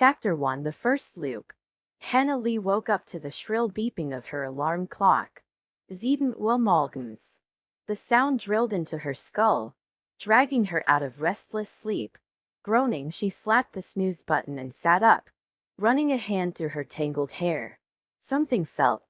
Chapter 1 The First Loop. Hannah Lee woke up to the shrill beeping of her alarm clock. 7 Uhr morgens. The sound drilled into her skull, dragging her out of restless sleep. Groaning, she slapped the snooze button and sat up, running a hand through her tangled hair. Something felt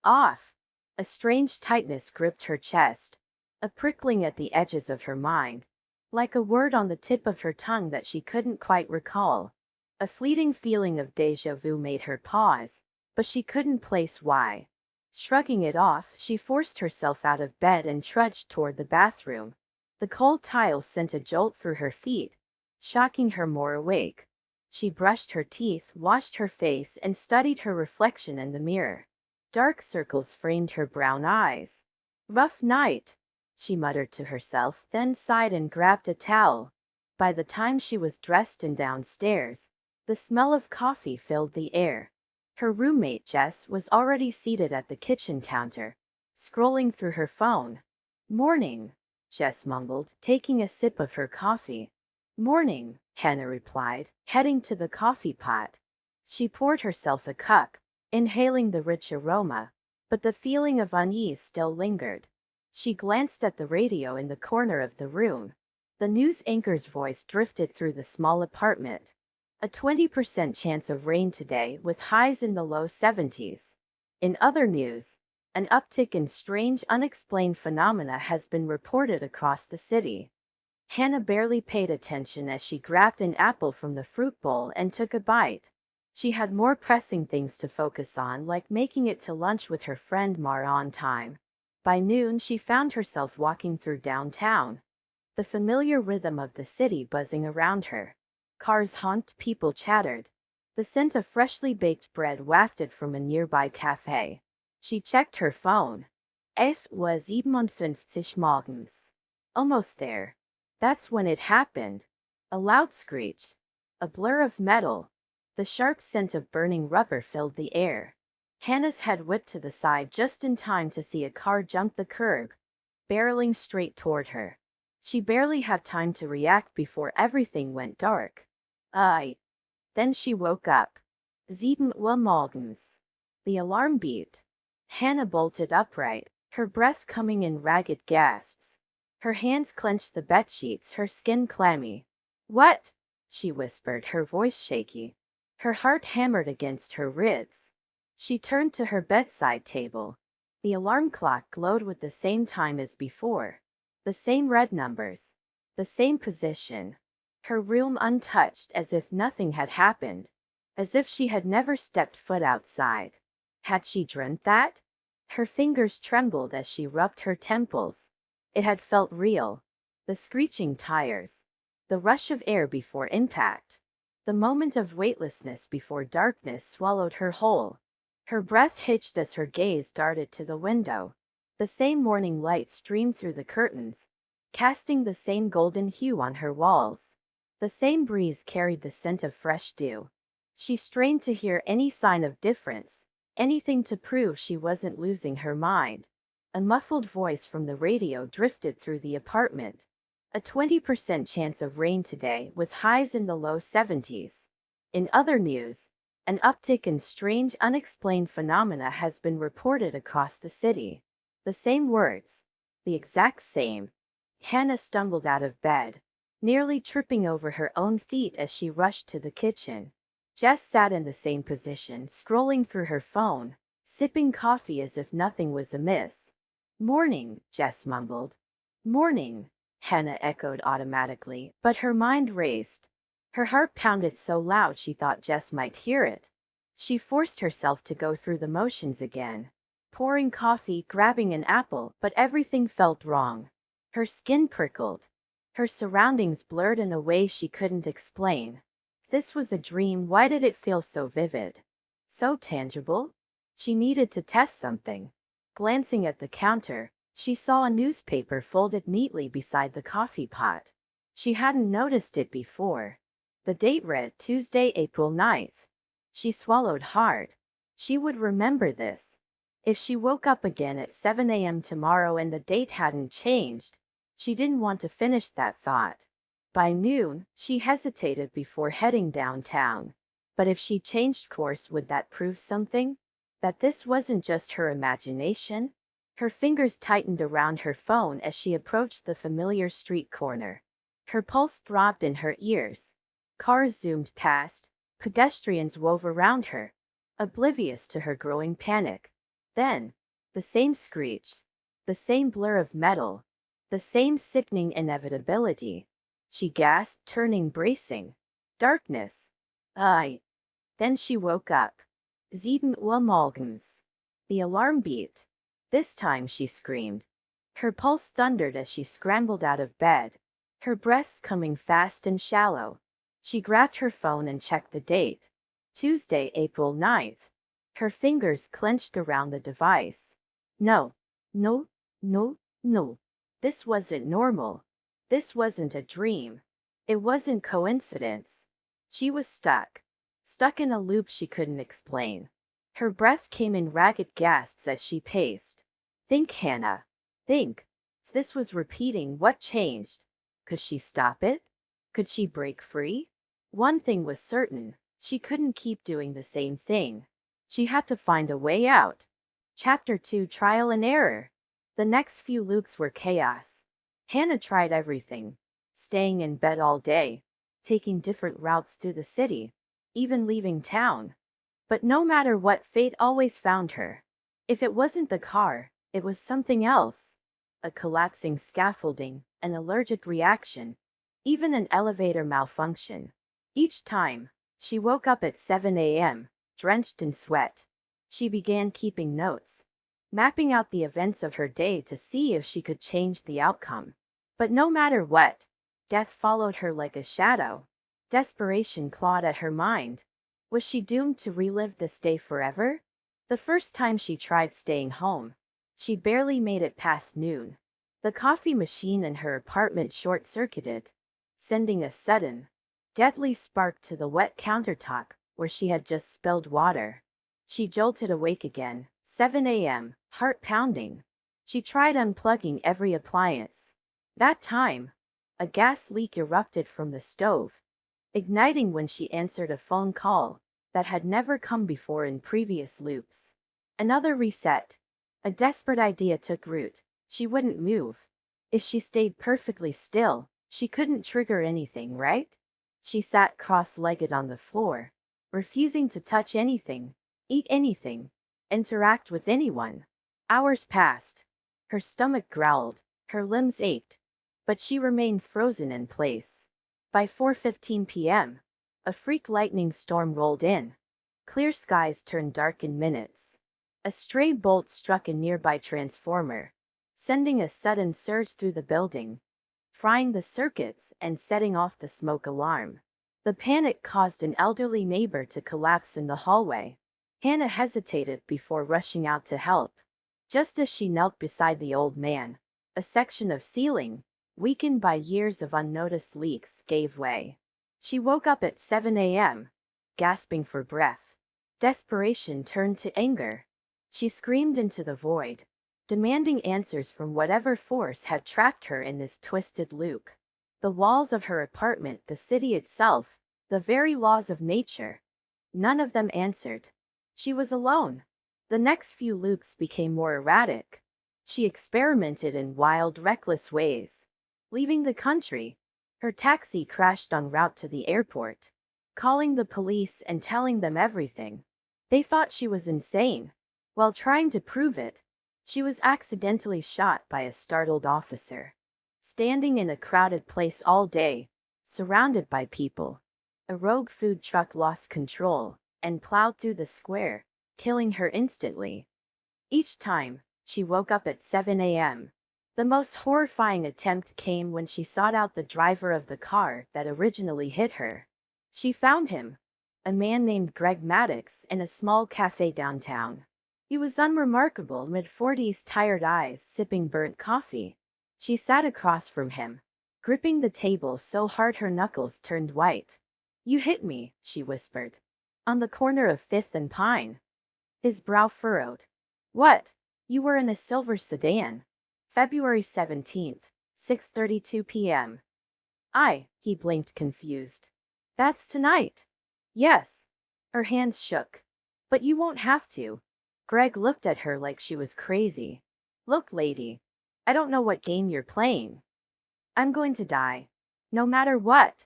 off. A strange tightness gripped her chest, a prickling at the edges of her mind, like a word on the tip of her tongue that she couldn't quite recall. A fleeting feeling of déjà vu made her pause, but she couldn't place why. Shrugging it off, she forced herself out of bed and trudged toward the bathroom. The cold tiles sent a jolt through her feet, shocking her more awake. She brushed her teeth, washed her face, and studied her reflection in the mirror. Dark circles framed her brown eyes. "Rough night," she muttered to herself, then sighed and grabbed a towel. By the time she was dressed and downstairs, the smell of coffee filled the air. Her roommate Jess was already seated at the kitchen counter, scrolling through her phone. "Morning," Jess mumbled, taking a sip of her coffee. "Morning," Hannah replied, heading to the coffee pot. She poured herself a cup, inhaling the rich aroma, but the feeling of unease still lingered. She glanced at the radio in the corner of the room. The news anchor's voice drifted through the small apartment. A 20% chance of rain today, with highs in the low 70s. In other news, an uptick in strange, unexplained phenomena has been reported across the city. Hannah barely paid attention as she grabbed an apple from the fruit bowl and took a bite. She had more pressing things to focus on, like making it to lunch with her friend Mara on time. By noon, she found herself walking through downtown, the familiar rhythm of the city buzzing around her. Cars honked, people chattered. The scent of freshly baked bread wafted from a nearby cafe. She checked her phone. It was 7:50 morgens. Almost there. That's when it happened. A loud screech. A blur of metal. The sharp scent of burning rubber filled the air. Hannah's head whipped to the side just in time to see a car jump the curb, barreling straight toward her. She barely had time to react before everything went dark. Then she woke up. 7 Uhr morgens. The alarm beeped. Hannah bolted upright, her breath coming in ragged gasps. Her hands clenched the bedsheets, her skin clammy. "What?" she whispered, her voice shaky. Her heart hammered against her ribs. She turned to her bedside table. The alarm clock glowed with the same time as before. The same red numbers. The same position. Her room untouched, as if nothing had happened. As if she had never stepped foot outside. Had she dreamt that? Her fingers trembled as she rubbed her temples. It had felt real. The screeching tires. The rush of air before impact. The moment of weightlessness before darkness swallowed her whole. Her breath hitched as her gaze darted to the window. The same morning light streamed through the curtains, casting the same golden hue on her walls. The same breeze carried the scent of fresh dew. She strained to hear any sign of difference, anything to prove she wasn't losing her mind. A muffled voice from the radio drifted through the apartment. A 20% chance of rain today, with highs in the low 70s. In other news, an uptick in strange, unexplained phenomena has been reported across the city. The same words. The exact same. Hannah stumbled out of bed, nearly tripping over her own feet as she rushed to the kitchen. Jess sat in the same position, scrolling through her phone, sipping coffee as if nothing was amiss. "Morning," Jess mumbled. "Morning," Hannah echoed automatically, but her mind raced. Her heart pounded so loud she thought Jess might hear it. She forced herself to go through the motions again, pouring coffee, grabbing an apple, but everything felt wrong. Her skin prickled. Her surroundings blurred in a way she couldn't explain. This was a dream. Why did it feel so vivid? So tangible? She needed to test something. Glancing at the counter, she saw a newspaper folded neatly beside the coffee pot. She hadn't noticed it before. The date read Tuesday, April 9th. She swallowed hard. She would remember this. If she woke up again at 7 a.m. tomorrow and the date hadn't changed, she didn't want to finish that thought. By noon, she hesitated before heading downtown. But if she changed course, would that prove something? That this wasn't just her imagination? Her fingers tightened around her phone as she approached the familiar street corner. Her pulse throbbed in her ears. Cars zoomed past, pedestrians wove around her, oblivious to her growing panic. Then, the same screech, the same blur of metal, the same sickening inevitability. She gasped, turning, bracing. Darkness. I. Then she woke up. Sieben Uhr morgens. The alarm beat. This time she screamed. Her pulse thundered as she scrambled out of bed, her breaths coming fast and shallow. She grabbed her phone and checked the date. Tuesday, April 9th. Her fingers clenched around the device. No, no, no, no. This wasn't normal. This wasn't a dream. It wasn't coincidence. She was stuck. Stuck in a loop she couldn't explain. Her breath came in ragged gasps as she paced. Think, Hannah. Think. If this was repeating, what changed? Could she stop it? Could she break free? One thing was certain. She couldn't keep doing the same thing. She had to find a way out. Chapter 2: Trial and Error. The next few loops were chaos. Hannah tried everything. Staying in bed all day. Taking different routes through the city. Even leaving town. But no matter what, fate always found her. If it wasn't the car, it was something else. A collapsing scaffolding, an allergic reaction, even an elevator malfunction. Each time, she woke up at 7 a.m., drenched in sweat. She began keeping notes, mapping out the events of her day to see if she could change the outcome. But no matter what, death followed her like a shadow. Desperation clawed at her mind. Was she doomed to relive this day forever? The first time she tried staying home, she barely made it past noon. The coffee machine in her apartment short-circuited, sending a sudden, deadly spark to the wet countertop where she had just spilled water. She jolted awake again, 7 a.m., heart pounding. She tried unplugging every appliance. That time, a gas leak erupted from the stove, igniting when she answered a phone call that had never come before in previous loops. Another reset. A desperate idea took root. She wouldn't move. If she stayed perfectly still, she couldn't trigger anything, right? She sat cross-legged on the floor, refusing to touch anything, eat anything, interact with anyone. Hours passed. Her stomach growled, her limbs ached, but she remained frozen in place. By 4:15 p.m., a freak lightning storm rolled in. Clear skies turned dark in minutes. A stray bolt struck a nearby transformer, sending a sudden surge through the building, frying the circuits and setting off the smoke alarm. The panic caused an elderly neighbor to collapse in the hallway. Hannah hesitated before rushing out to help. Just as she knelt beside the old man, a section of ceiling, weakened by years of unnoticed leaks, gave way. She woke up at 7 a.m., gasping for breath. Desperation turned to anger. She screamed into the void, demanding answers from whatever force had trapped her in this twisted loop. The walls of her apartment, the city itself, the very laws of nature. None of them answered. She was alone. The next few loops became more erratic. She experimented in wild, reckless ways. Leaving the country, her taxi crashed en route to the airport, calling the police and telling them everything. They thought she was insane. While trying to prove it, she was accidentally shot by a startled officer. Standing in a crowded place all day, surrounded by people, a rogue food truck lost control and plowed through the square, killing her instantly. Each time, she woke up at 7 a.m. The most horrifying attempt came when she sought out the driver of the car that originally hit her. She found him, a man named Greg Maddox, in a small cafe downtown. He was unremarkable, mid-40s, tired eyes, sipping burnt coffee. She sat across from him, gripping the table so hard her knuckles turned white. "You hit me," she whispered. "On the corner of 5th and Pine." His brow furrowed. "What? You were in a silver sedan." February 17th, 6:32 p.m. He blinked, confused. "That's tonight." "Yes." Her hands shook. But you won't have to. Greg looked at her like she was crazy. Look, lady. I don't know what game you're playing. I'm going to die. No matter what.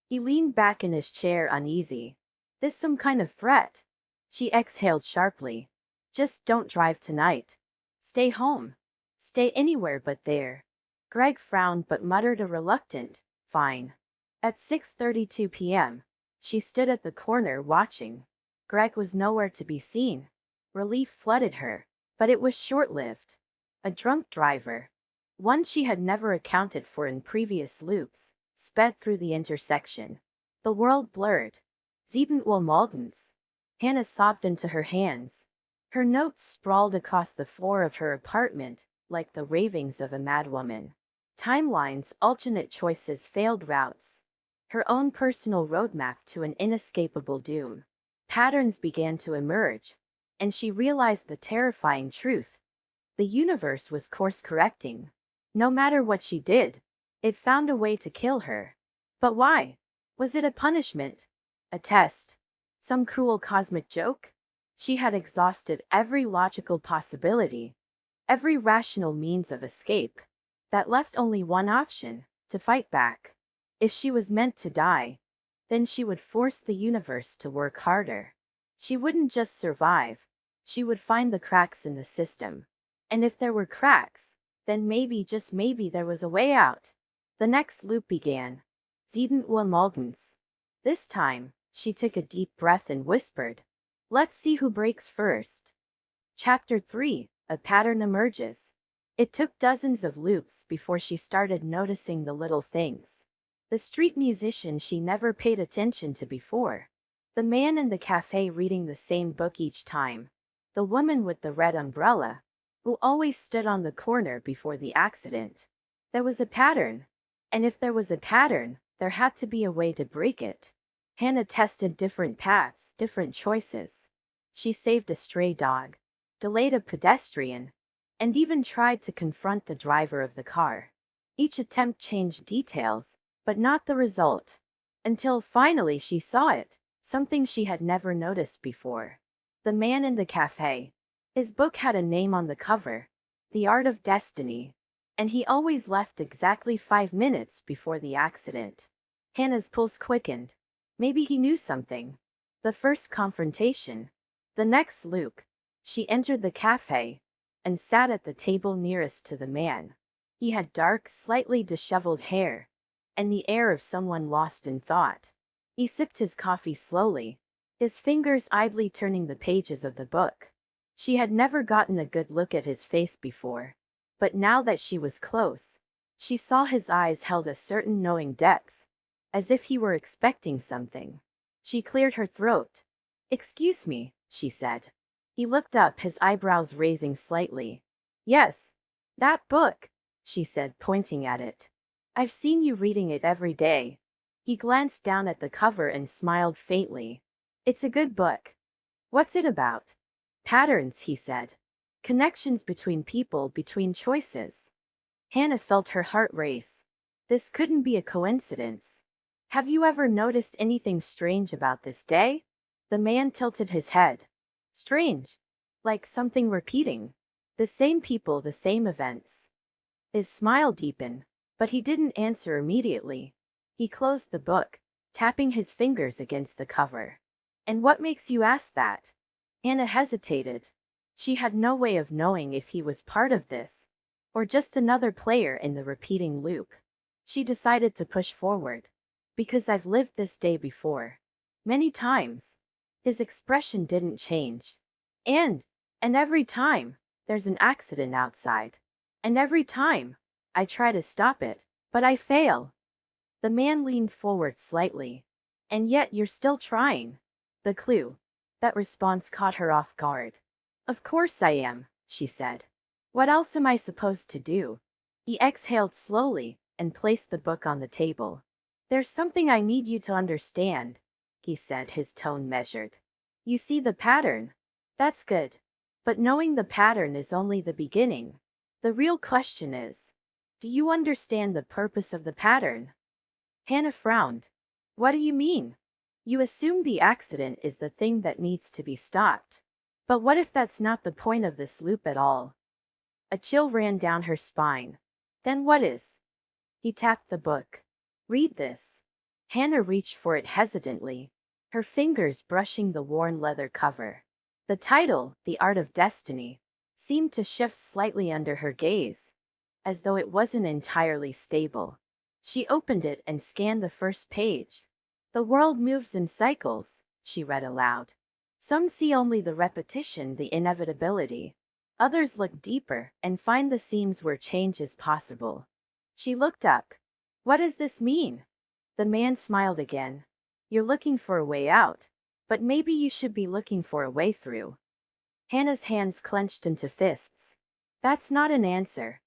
He leaned back in his chair uneasy. This some kind of threat? She exhaled sharply. Just don't drive tonight. Stay home. Stay anywhere but there. Greg frowned but muttered a reluctant, fine. At 6:32 p.m., she stood at the corner watching. Greg was nowhere to be seen. Relief flooded her, but it was short-lived. A drunk driver, one she had never accounted for in previous loops, sped through the intersection. The world blurred. Sieben Uhr morgens. Hannah sobbed into her hands. Her notes sprawled across the floor of her apartment, like the ravings of a madwoman. Timelines, alternate choices, failed routes. Her own personal roadmap to an inescapable doom. Patterns began to emerge, and she realized the terrifying truth. The universe was course-correcting. No matter what she did, it found a way to kill her. But why? Was it a punishment? A test? Some cruel cosmic joke? She had exhausted every logical possibility, every rational means of escape. That left only one option, to fight back. If she was meant to die, then she would force the universe to work harder. She wouldn't just survive, she would find the cracks in the system. And if there were cracks, then maybe, just maybe, there was a way out. The next loop began. 7 Uhr morgens. This time, she took a deep breath and whispered, let's see who breaks first. Chapter 3, a pattern emerges. It took dozens of loops before she started noticing the little things. The street musician she never paid attention to before. The man in the cafe reading the same book each time. The woman with the red umbrella, who always stood on the corner before the accident. There was a pattern. And if there was a pattern, there had to be a way to break it. Hannah tested different paths, different choices. She saved a stray dog, delayed a pedestrian, and even tried to confront the driver of the car. Each attempt changed details, but not the result. Until finally she saw it, something she had never noticed before. The man in the cafe. His book had a name on the cover, The Art of Destiny, and he always left exactly 5 minutes before the accident. Hannah's pulse quickened. Maybe he knew something. The first confrontation. The next loop. She entered the cafe and sat at the table nearest to the man. He had dark, slightly disheveled hair, and the air of someone lost in thought. He sipped his coffee slowly, his fingers idly turning the pages of the book. She had never gotten a good look at his face before, but now that she was close, she saw his eyes held a certain knowing depth, as if he were expecting something. She cleared her throat. "Excuse me," she said. He looked up, his eyebrows raising slightly. "Yes, that book," she said, pointing at it. "I've seen you reading it every day." He glanced down at the cover and smiled faintly. "It's a good book." "What's it about?" "Patterns," he said. "Connections between people, between choices." Hannah felt her heart race. This couldn't be a coincidence. "Have you ever noticed anything strange about this day?" The man tilted his head. "Strange? Like something repeating? The same people, the same events?" His smile deepened, but he didn't answer immediately. He closed the book, tapping his fingers against the cover. "And what makes you ask that?" Hannah hesitated. She had no way of knowing if he was part of this, or just another player in the repeating loop. She decided to push forward. "Because I've lived this day before. Many times." His expression didn't change. And every time, there's an accident outside. And every time, I try to stop it, but I fail." The man leaned forward slightly. "And yet you're still trying." The clue. That response caught her off guard. "Of course I am," she said. "What else am I supposed to do?" He exhaled slowly and placed the book on the table. "There's something I need you to understand," he said, his tone measured. "You see the pattern. That's good. But knowing the pattern is only the beginning. The real question is, do you understand the purpose of the pattern?" Hannah frowned. "What do you mean?" You assume the accident is the thing that needs to be stopped. But what if that's not the point of this loop at all? A chill ran down her spine. Then what is? He tapped the book. Read this. Hannah reached for it hesitantly, her fingers brushing the worn leather cover. The title, The Art of Destiny, seemed to shift slightly under her gaze, as though it wasn't entirely stable. She opened it and scanned the first page. The world moves in cycles, she read aloud. Some see only the repetition, the inevitability. Others look deeper and find the seams where change is possible. She looked up. What does this mean? The man smiled again. You're looking for a way out, but maybe you should be looking for a way through. Hannah's hands clenched into fists. That's not an answer.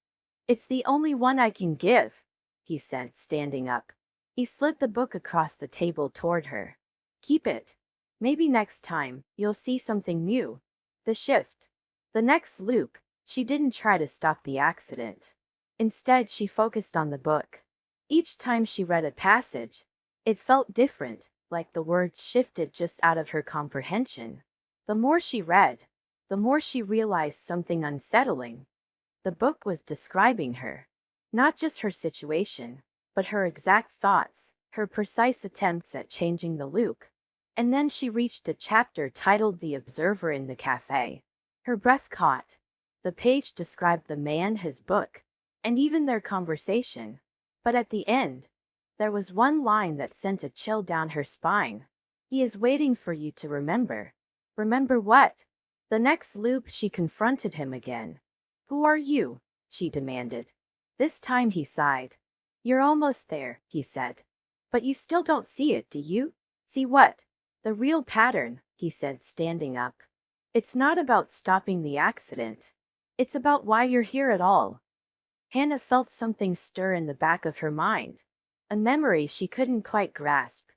It's the only one I can give, he said, standing up. He slid the book across the table toward her. Keep it. Maybe next time, you'll see something new. The shift. The next loop, she didn't try to stop the accident. Instead, she focused on the book. Each time she read a passage, it felt different, like the words shifted just out of her comprehension. The more she read, the more she realized something unsettling. The book was describing her. Not just her situation, but her exact thoughts, her precise attempts at changing the loop. And then she reached a chapter titled The Observer in the Cafe. Her breath caught. The page described the man, his book, and even their conversation. But at the end, there was one line that sent a chill down her spine. He is waiting for you to remember. Remember what? The next loop, she confronted him again. Who are you? She demanded. This time he sighed. You're almost there, he said. But you still don't see it, do you? See what? The real pattern, he said, standing up. It's not about stopping the accident. It's about why you're here at all. Hannah felt something stir in the back of her mind. A memory she couldn't quite grasp.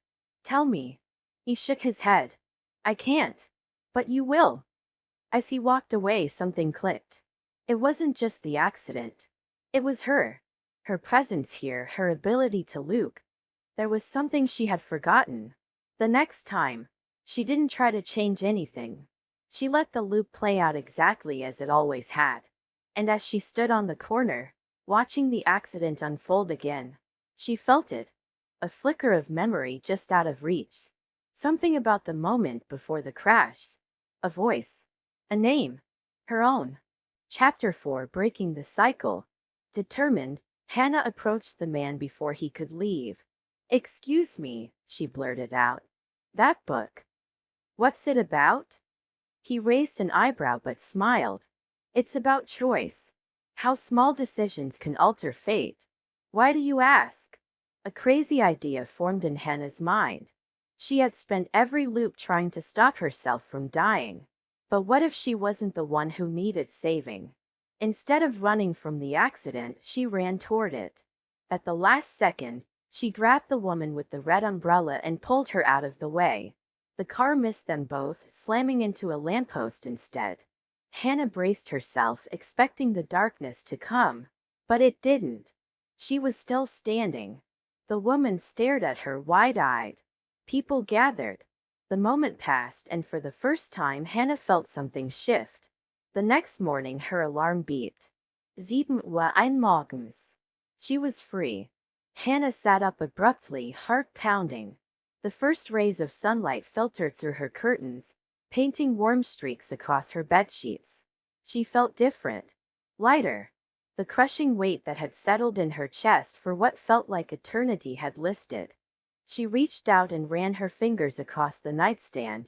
Tell me. He shook his head. I can't. But you will. As he walked away, something clicked. It wasn't just the accident. It was her. Her presence here, her ability to loop. There was something she had forgotten. The next time, she didn't try to change anything. She let the loop play out exactly as it always had. And as she stood on the corner, watching the accident unfold again, she felt it. A flicker of memory just out of reach. Something about the moment before the crash. A voice. A name. Her own. Chapter 4, Breaking the Cycle. Determined, Hannah approached the man before he could leave. Excuse me, she blurted out. That book. What's it about? He raised an eyebrow but smiled. It's about choice. How small decisions can alter fate. Why do you ask? A crazy idea formed in Hannah's mind. She had spent every loop trying to stop herself from dying. But what if she wasn't the one who needed saving? Instead of running from the accident, she ran toward it. At the last second, she grabbed the woman with the red umbrella and pulled her out of the way. The car missed them both, slamming into a lamppost instead. Hannah braced herself, expecting the darkness to come. But it didn't. She was still standing. The woman stared at her wide-eyed. People gathered. The moment passed, and for the first time Hannah felt something shift. The next morning her alarm beeped. 7 Uhr morgens. She was free. Hannah sat up abruptly, heart pounding. The first rays of sunlight filtered through her curtains, painting warm streaks across her bedsheets. She felt different. Lighter. The crushing weight that had settled in her chest for what felt like eternity had lifted. She reached out and ran her fingers across the nightstand,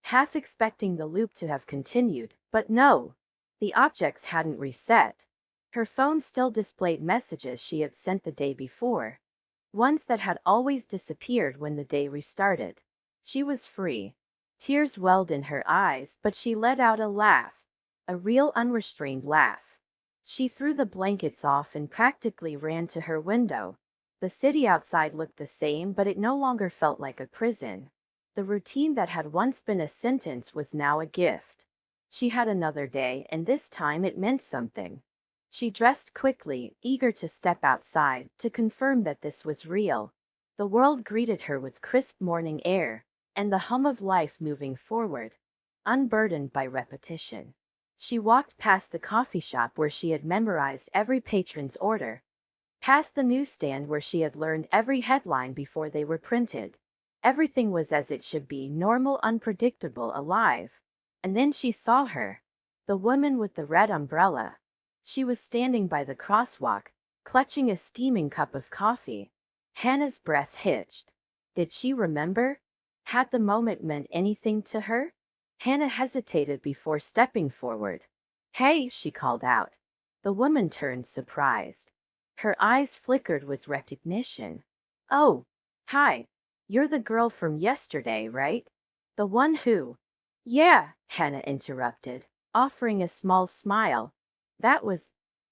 half expecting the loop to have continued, but no. The objects hadn't reset. Her phone still displayed messages she had sent the day before, ones that had always disappeared when the day restarted. She was free. Tears welled in her eyes, but she let out a laugh, a real unrestrained laugh. She threw the blankets off and practically ran to her window. The city outside looked the same, but it no longer felt like a prison. The routine that had once been a sentence was now a gift. She had another day, and this time it meant something. She dressed quickly, eager to step outside, to confirm that this was real. The world greeted her with crisp morning air, and the hum of life moving forward, unburdened by repetition. She walked past the coffee shop where she had memorized every patron's order, past the newsstand where she had learned every headline before they were printed. Everything was as it should be, normal, unpredictable, alive. And then she saw her. The woman with the red umbrella. She was standing by the crosswalk, clutching a steaming cup of coffee. Hannah's breath hitched. Did she remember? Had the moment meant anything to her? Hannah hesitated before stepping forward. "Hey," she called out. The woman turned, surprised. Her eyes flickered with recognition. "Oh, hi. You're the girl from yesterday, right? The one who—" "Yeah," Hannah interrupted, offering a small smile. "That was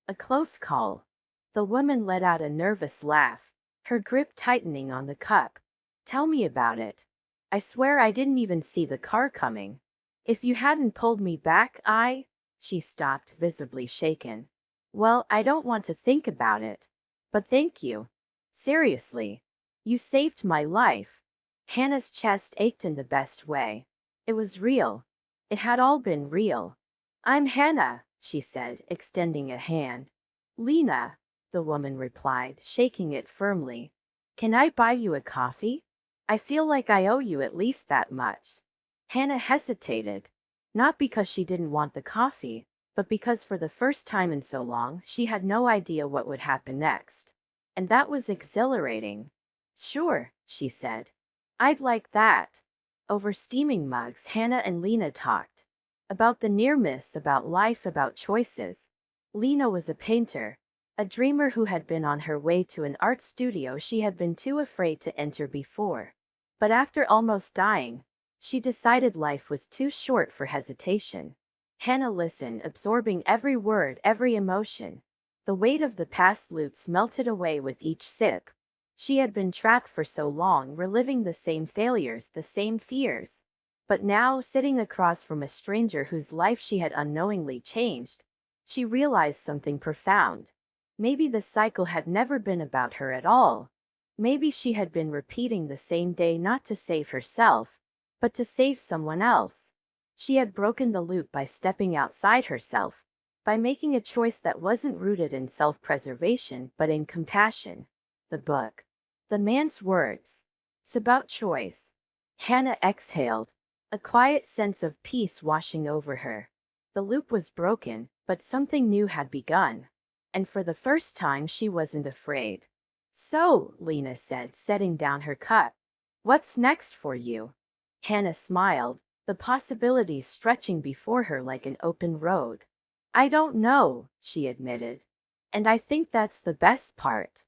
a close call." The woman let out a nervous laugh, her grip tightening on the cup. "Tell me about it. I swear I didn't even see the car coming. If you hadn't pulled me back, I—" She stopped, visibly shaken. "Well, I don't want to think about it. But thank you. Seriously. You saved my life." Hannah's chest ached in the best way. It was real. It had all been real. "I'm Hannah," she said, extending a hand. "Lena," the woman replied, shaking it firmly. "Can I buy you a coffee? I feel like I owe you at least that much." Hannah hesitated, not because she didn't want the coffee, but because for the first time in so long she had no idea what would happen next. And that was exhilarating. "Sure," she said. "I'd like that." Over steaming mugs, Hannah and Lena talked. About the near miss, about life, about choices. Lena was a painter, a dreamer who had been on her way to an art studio she had been too afraid to enter before. But after almost dying, she decided life was too short for hesitation. Hannah listened, absorbing every word, every emotion. The weight of the past loops melted away with each sip. She had been trapped for so long, reliving the same failures, the same fears. But now, sitting across from a stranger whose life she had unknowingly changed, she realized something profound. Maybe the cycle had never been about her at all. Maybe she had been repeating the same day not to save herself, but to save someone else. She had broken the loop by stepping outside herself, by making a choice that wasn't rooted in self-preservation but in compassion. The book. The man's words. It's about choice. Hannah exhaled, a quiet sense of peace washing over her. The loop was broken, but something new had begun. And for the first time she wasn't afraid. "So," Lena said, setting down her cup, "what's next for you?" Hannah smiled, the possibilities stretching before her like an open road. "I don't know," she admitted. "And I think that's the best part."